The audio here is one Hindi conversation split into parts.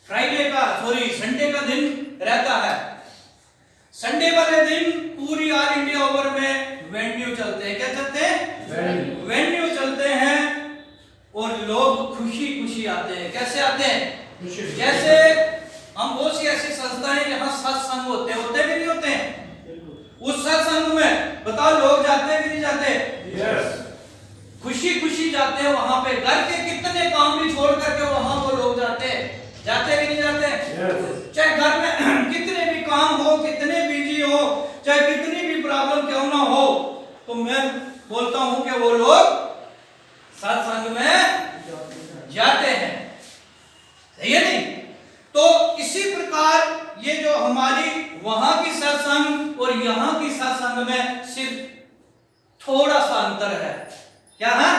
संडे का दिन रहता है। संडे वाले दिन पूरी ऑल इंडिया ओवर में वेन्यू चलते हैं। क्या चलते हैं? वेन्यू चलते हैं और लोग खुशी खुशी आते हैं। कैसे आते हैं? जैसे हम बहुत सी ऐसी संस्थाएं यहाँ सत्संग होते भी नहीं होते हैं। उस सत्संग में बताओ लोग जाते हैं कि नहीं जाते? yes. खुशी खुशी जाते हैं वहां पे। घर के कितने काम भी छोड़ करके वहां वो लोग जाते कि नहीं जाते? yes. चाहे घर में कितने भी काम हो, कितने बिजी हो, चाहे कितनी भी प्रॉब्लम क्यों ना हो, तो मैं बोलता हूं कि वो लोग सत्संग में जाते हैं। सही है नहीं? तो इसी प्रकार ये जो हमारी वहां की सत्संग और यहाँ की सत्संग में सिर्फ थोड़ा सा अंतर है। क्या है?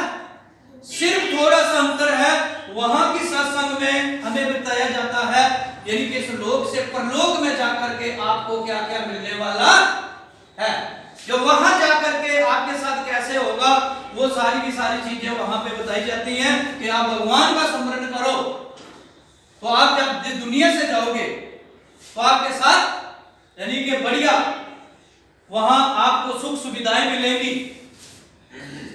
सिर्फ थोड़ा सा अंतर है। वहां की सत्संग में हमें बताया जाता है यानी कि इस लोक से परलोक में जाकर के आपको क्या क्या मिलने वाला है, जो वहां जाकर के आपके साथ कैसे होगा, वो सारी की सारी चीजें वहां पे बताई जाती हैं कि आप भगवान का स्मरण करो तो आप जब दुनिया से जाओगे तो आपके साथ यानी कि बढ़िया वहां आपको सुख सुविधाएं मिलेंगी।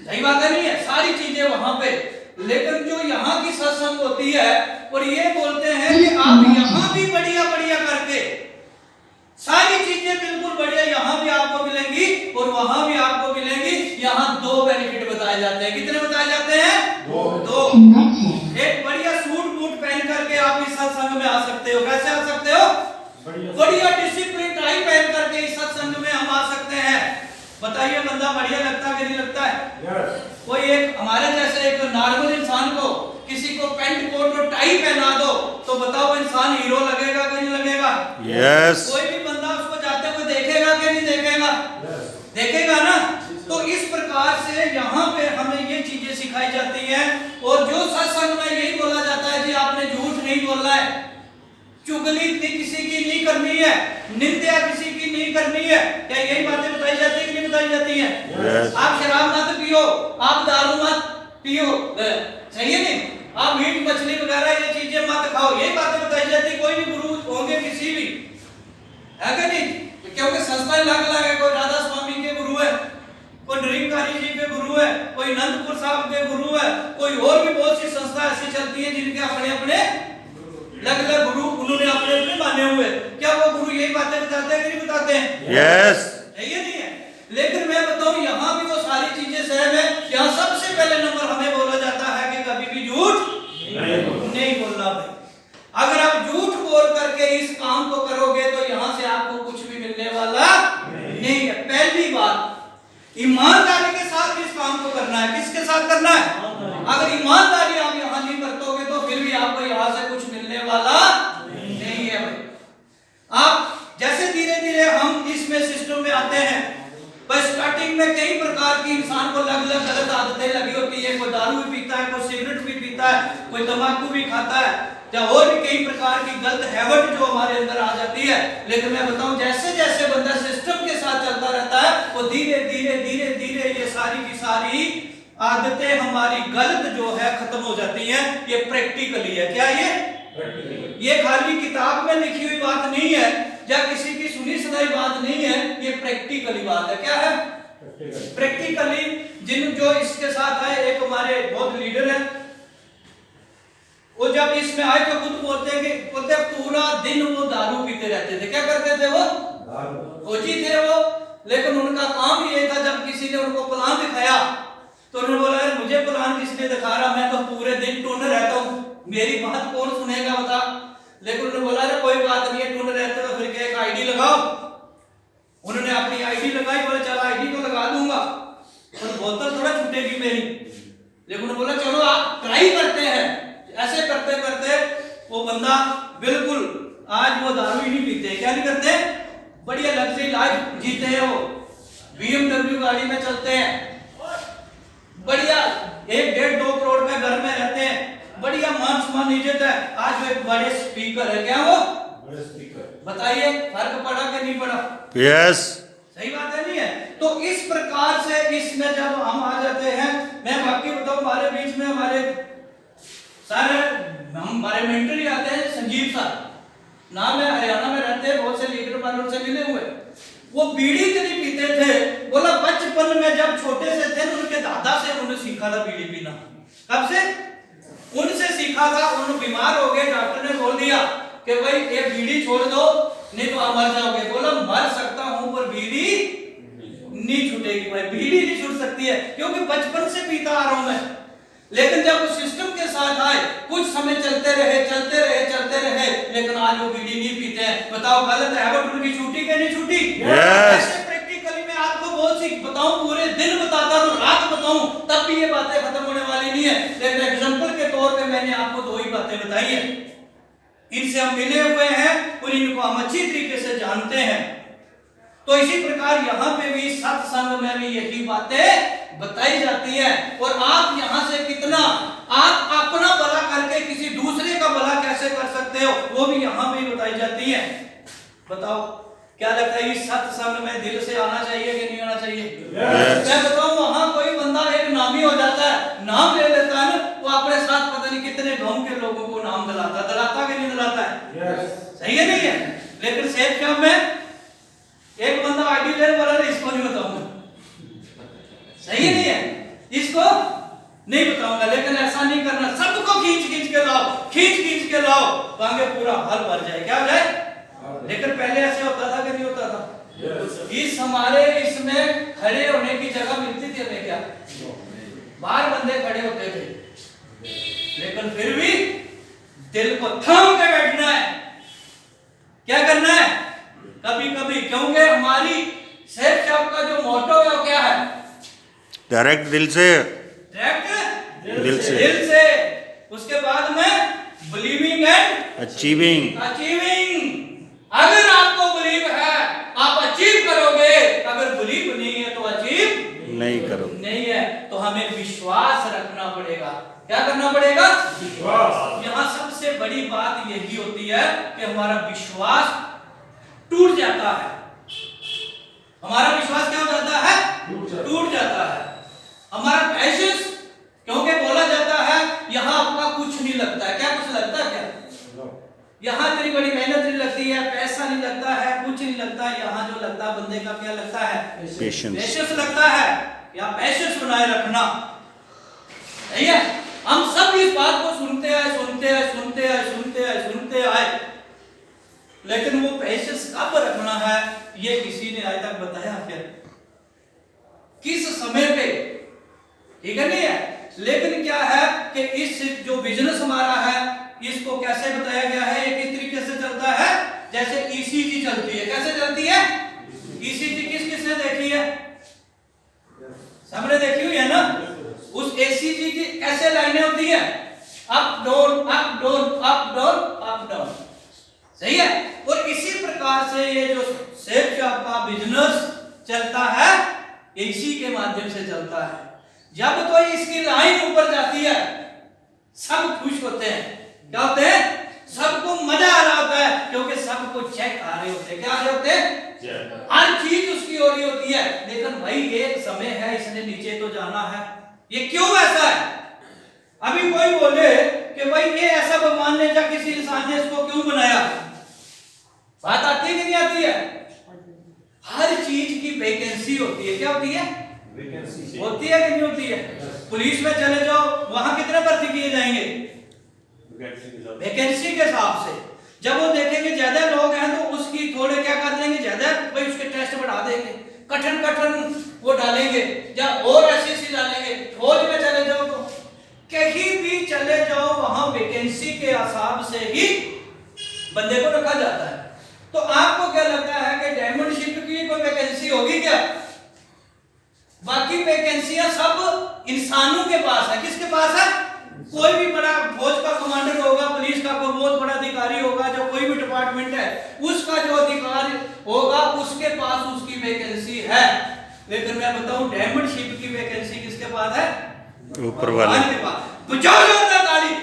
सही बात है नहीं है? सारी चीजें वहां पे। लेकिन जो यहाँ की सत्संग होती है और ये बोलते हैं कि आप यहाँ भी बढ़िया बढ़िया करके सारी चीजें बिल्कुल बढ़िया यहाँ भी आपको मिलेंगी और वहां भी आपको मिलेंगी। यहाँ दो बेनिफिट बताए जाते हैं। कितने बताए जाते हैं? दो। एक बढ़िया सूट बूट पहन करके आप इस सत्संग में आ सकते हो। कैसे आ सकते हो? बढ़िया डिसिप्लिन टाई पहन करके इस सत्संग में हम आ सकते हैं। बताइए बंदा बढ़िया लगता है कि नहीं लगता है? yes. कोई एक हमारे जैसे एक नॉर्मल इंसान को किसी को पैंट कोट और टाई पहना दो तो बताओ इंसान हीरो लगेगा कि नहीं लगेगा? yes. कोई भी बंदा उसको जाते हुए देखेगा कि नहीं देखेगा? yes. देखेगा ना। तो इस प्रकार से यहाँ पे हमें ये चीजें सिखाई जाती हैं। और जो सत्संग में यही बोला जाता है कि आपने झूठ नहीं बोलना है, चुगली किसी की नहीं करनी है, निंदा किसी की नहीं करनी है। क्या यही बातें बताई जाती है कि नहीं बताई जाती हैं? yes. आप शराब मत पियो, आप दारू मत पियो, सही है नहीं? आप मीट मछली वगैरह ये चीजें मत खाओ, यही बातें बताई जाती है। कोई भी गुरु होंगे किसी भी, है कि नहीं? क्योंकि संस्था अलग अलग है। कोई राधा स्वामी के गुरु है, कोई निरंकारी जी के गुरु है, कोई नंदपुर साहब के गुरु है, कोई और भी बहुत सी संस्था ऐसी चलती है जिनके अपने अपने अलग अलग गुरु उन्होंने अपने अपने माने हुए। क्या वो गुरु यही बातें बताते हैं कि नहीं बताते हैं? yes. ये नहीं है। लेकिन मैं बताऊं यहाँ भी वो सारी चीजें सहज है। यहाँ सबसे पहले नंबर हमें बोला जाता है कि कभी भी झूठ नहीं बोलना भाई। अगर आप झूठ बोल करके इस काम को करोगे तो यहाँ से आपको कुछ भी मिलने वाला नहीं है। पहली बात ईमानदारी के साथ इस काम को करना है। किसके साथ करना है? अगर ईमानदारी आप यहाँ नहीं बरतोगे तो फिर भी आपको यहाँ से कुछ मिलने वाला नहीं है भाई। आप जैसे धीरे धीरे हम इसमें सिस्टम में आते हैं, बस स्टार्टिंग में कई प्रकार की इंसान को अलग अलग गलत आदतें लगी होती है। कोई दारू भी पीता है, कोई सिगरेट भी पीता है, कोई तंबाकू भी खाता है, या और भी कई प्रकार की गलत हैबिट जो हमारे अंदर आ जाती है। लेकिन मैं बताऊं जैसे जैसे बंदा सिस्टम के साथ चलता रहता है वो धीरे धीरे धीरे धीरे ये सारी की सारी आदतें हमारी गलत जो है खत्म हो जाती हैं। ये प्रैक्टिकली है। क्या ये खाली किताब में लिखी हुई बात नहीं है या किसी की सुनी सुनाई बात नहीं है, ये प्रैक्टिकली बात है। क्या है? प्रैक्टिकली जिन जो इसके साथ आए, एक हमारे बहुत लीडर हैं, वो जब इसमें आए तो खुद बोलते पूरा दिन वो दारू पीते रहते थे। क्या करते थे? वो फौजी थे वो। लेकिन उनका काम ये था, जब किसी ने उनको प्लान दिखाया तो उन्होंने बोला यार मुझे प्लान किसने दिखा रहा, मैं तो पूरे दिन टून रहता हूँ, मेरी बात कौन सुनेगा बता। लेकिन उन्होंने बोला अरे कोई बात नहीं है, टून रहते तो फिर क्या एक आईडी लगाओ। उन्होंने अपनी आईडी लगाई, बोला चलो आईडी तो लगा दूंगा और बोतल थोड़ा छूटेगी मेरी। लेकिन उन्होंने बोला चलो आप ट्राई करते हैं। ऐसे करते करते वो बंदा बिल्कुल आज वो दारू ही नहीं पीते। क्या नहीं करते? बढ़िया लग्जरी लाइफ जीते हैं। वो BMW गाड़ी में चलते हैं, बढ़िया 1-1.5-2 करोड़ का घर में रहते हैं, बढ़िया मान सम्मान इज्जत है। आज वो एक बड़े स्पीकर है। क्या वो बड़े स्पीकर? बताइए फर्क पड़ा कि नहीं पड़ा? yes. सही बात है नहीं है? तो इस प्रकार से इसमें जब हम आ जाते हैं, मैं बाकी बताऊं हमारे बीच में हमारे सारे हमारे मेंटर ही आते हैं, संजीव सर। नाम है, हरियाणा में रहते हैं, बहुत से लीडर वालों से मिले हुए। वो बीड़ी इतनी पीते थे, बोला बचपन में जब छोटे से थे उनके दादा से उन्होंने सीखा था बीड़ी पीना। कब से? उनसे सीखा था। उन्होंने बीमार हो गए, डॉक्टर ने बोल दिया कि भाई ये बीड़ी छोड़ दो नहीं तो आप मर जाओगे। बोला मर सकता हूं पर बीड़ी नहीं छूटेगी। भाई बीड़ी नहीं छूट सकती है क्योंकि बचपन से पीता आ रहा हूं मैं। लेकिन जब वो सिस्टम के साथ आए, कुछ समय चलते रहे, लेकिन आज वो बीड़ी नहीं पीते हैं। बताओ गलत हैबिट उनकी छूटी कि नहीं छूटी? ऐसे प्रैक्टिकली मैं आपको बहुत सी बताऊं, पूरे दिन बताता हूं, रात बताऊं, तब भी ये बातें खत्म होने वाली नहीं है। लेकिन एग्जांपल के तौर पे मैंने आपको दो ही बातें बताई है। इनसे हम मिले हुए हैं और इनको हम अच्छी तरीके से जानते हैं। तो इसी प्रकार यहाँ पे भी सत्संग में भी यही बातें बताई जाती है। और आप यहाँ से कितना आप अपना भला करके किसी दूसरे का भला कैसे कर सकते हो, वो भी यहाँ पे बताई जाती है। बताओ क्या लगता है, इस सत्संग में दिल से आना चाहिए कि नहीं आना चाहिए? मैं बताऊं, वहां कोई बंदा एक नामी हो जाता है, नाम ले लेता है ना, वो अपने साथ पता नहीं कितने गांव के लोगों को नाम दिलाता कि नहीं दिलाता है? सही है नहीं है? लेकिन सेफ शाम में एक बंदा आईडी लेने वाला है, इसको नहीं बताऊंगा। सही नहीं है? इसको नहीं बताऊंगा। लेकिन ऐसा नहीं करना, सबको खींच के लाओ, तो आगे पूरा हल भर जाए। क्या हो जाए? लेकिन पहले ऐसे होता था कि नहीं होता था? इस हमारे इसमें खड़े होने की जगह मिलती थी हमें क्या? बाहर बंदे खड़े होते थे, लेकिन फिर भी दिल को थाम के बैठना है। क्या करना है? कभी कभी, क्योंकि हमारी सेठ साहब का जो मोटो है वो क्या है? डायरेक्ट दिल से, दिल से। उसके बाद में बिलीविंग एंड अचीविंग। अगर आपको बिलीव है आप अचीव करोगे, अगर बिलीव नहीं है तो अचीव नहीं करो। नहीं है तो हमें विश्वास रखना पड़ेगा। क्या करना पड़ेगा? विश्वास। यहाँ सबसे बड़ी बात यही होती है कि हमारा विश्वास टूट जाता है। हमारा विश्वास क्या हो जाता है? टूट जाता है। हमारा पैशंस, क्योंकि बोला जाता है यहाँ आपका कुछ नहीं लगता है। क्या कुछ लगता है? क्या यहाँ इतनी बड़ी मेहनत नहीं लगती है, पैसा नहीं लगता है, कुछ नहीं लगता है। यहाँ जो लगता है बंदे का क्या लगता है? पेशेंस लगता है, या पेशेंस बनाए रखना। सही है? हम सब इस बात को सुनते आए, लेकिन वो पेशेंस कब रखना है ये किसी ने आज तक बताया क्या? किस समय पे? ठीक है नहीं है? लेकिन क्या है कि इस जो बिजनेस हमारा है इसको कैसे बताया गया है, ये किस तरीके से चलता है? जैसे ईसीजी चलती है। कैसे चलती है? ईसीजी किसने देखी है? सबने देखी हुई है ना? उस ईसीजी की कैसे लाइनें होती है? Up down up down up down up down. सही है? और इसी प्रकार से ये जो सेठ शॉप का बिजनेस चलता है इसी के माध्यम से चलता है। जब तो इसकी लाइन ऊपर जाती है सब खुश होते हैं। क्या होते हैं? सबको मजा आ रहा होता है, क्योंकि सबको चेक आ रहे होते हैं। क्या आ रहे होते हैं? हर चीज उसकी हो रही होती है। लेकिन भाई एक समय है, इसने नीचे तो जाना है। ये क्यों ऐसा है? अभी कोई बोले कि भाई ये ऐसा भगवान ने या किसी इंसान ने इसको क्यों बनाया, बात आती है कि नहीं आती है? हर चीज की वैकेंसी होती है। क्या होती है? वैकेंसी होती है कि नहीं होती है? पुलिस में चले जाओ, वहां कितने भर्ती किए जाएंगे? वैकेंसी के हिसाब से। जब वो देखेंगे ज्यादा लोग हैं तो उसकी थोड़े क्या कर देंगे, ज्यादा भाई उसके टेस्ट बढ़ा देंगे, कठिन वो डालेंगे, या और ऐसी डालेंगे। फौज में चले जाओ तो कहीं भी चले जाओ, वहां वैकेंसी के हिसाब से ही बंदे को रखा जाता है। तो आपको क्या लगता है कि डायमंड शिप की कोई वैकेंसी होगी क्या? बाकी वैकेंसियां सब इंसानों के पास है। किसके पास है? कोई भी बड़ा फौज का कमांडर होगा, पुलिस का कोई बहुत बड़ा अधिकारी होगा, जो कोई भी डिपार्टमेंट है उसका जो अधिकारी होगा उसके पास उसकी वैकेंसी है। लेकिन मैं बताऊं डायमंड शिप की वैकेंसी किसके पास है? ऊपर वाले के पास। बजाओ जोरदार ताली।